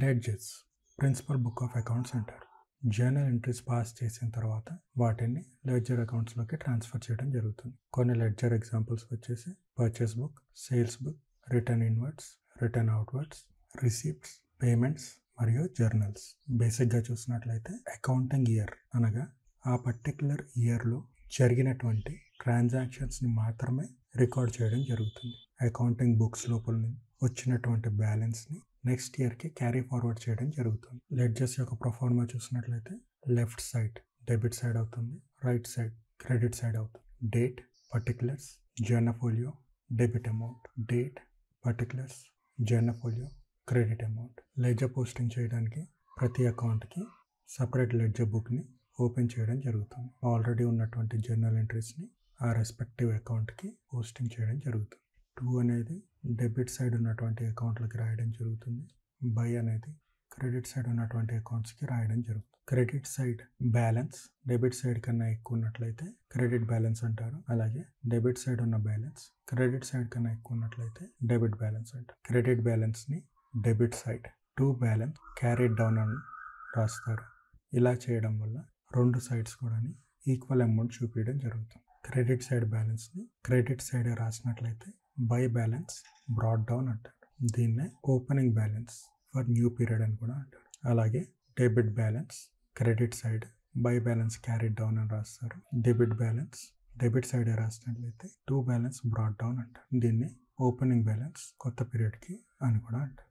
Ledgers principal book of accounts అంటారు. Journal entries pass చేసిన తర్వాత వాటిని లెడ్జర్ అకౌంట్స్లోకి ట్రాన్స్ఫర్ చేయడం జరుగుతుంది. కొన్ని లెడ్జర్ ఎగ్జాంపుల్స్ వచ్చేసి purchase book, sales book, return inwards, return outwards, receipts, payments మరియు జర్నల్స్. బేసిక్గా చూసినట్లయితే అకౌంటింగ్ ఇయర్ అనగా ఆ పర్టికులర్ ఇయర్లో జరిగినటువంటి ట్రాన్సాక్షన్స్ని మాత్రమే రికార్డ్ చేయడం జరుగుతుంది. అకౌంటింగ్ బుక్స్ లోపల వచ్చినటువంటి బ్యాలెన్స్ని నెక్స్ట్ ఇయర్కి క్యారీ ఫార్వర్డ్ చేయడం జరుగుతుంది. లెడ్జర్స్ యొక్క ప్రొఫార్మా చూసినట్లయితే లెఫ్ట్ సైడ్ డెబిట్ సైడ్ అవుతుంది, రైట్ సైడ్ క్రెడిట్ సైడ్ అవుతుంది. Date, particulars, journal folio, debit amount. Date, particulars, journal folio, credit amount. Ledger posting చేయడానికి ప్రతి అకౌంట్కి సపరేట్ లెడ్జర్ బుక్ని ఓపెన్ చేయడం జరుగుతుంది. ఆల్రెడీ ఉన్నటువంటి జర్నల్ ఎంట్రీస్ని ఆ రెస్పెక్టివ్ అకౌంట్కి పోస్టింగ్ చేయడం జరుగుతుంది. 2 అనేది డెబిట్ సైడ్ ఉన్నటువంటి అకౌంట్లకి రాయడం జరుగుతుంది. బై అనేది క్రెడిట్ సైడ్ ఉన్నటువంటి అకౌంట్స్కి రాయడం జరుగుతుంది. Credit side balance debit side కన్నా ఎక్కువ ఉన్నట్లయితే క్రెడిట్ బ్యాలెన్స్ అంటారు. అలాగే డెబిట్ సైడ్ ఉన్న బ్యాలెన్స్ క్రెడిట్ సైడ్ కన్నా ఎక్కువ ఉన్నట్లయితే డెబిట్ బ్యాలెన్స్ అంటారు. క్రెడిట్ బ్యాలెన్స్ని debit side to balance carried down అని రాస్తారు. ఇలా చేయడం వల్ల రెండు సైడ్స్ కూడా ఈక్వల్ అమౌంట్ చూపించడం జరుగుతుంది. క్రెడిట్ సైడ్ బ్యాలెన్స్ని క్రెడిట్ సైడ్ రాసినట్లయితే బై బ్యాలెన్స్ బ్రాట్ డౌన్ అంటారు. దీన్నే opening balance for new period అని కూడా అంటారు. అలాగే debit balance credit side by balance carried down అని రాస్తారు. డెబిట్ బ్యాలెన్స్ డెబిట్ సైడ్ రాసినట్లయితే టు బ్యాలెన్స్ బ్రాట్ డౌన్ అంటారు. దీన్ని ఓపెనింగ్ బ్యాలెన్స్ కొత్త పీరియడ్కి అని కూడా అంటారు.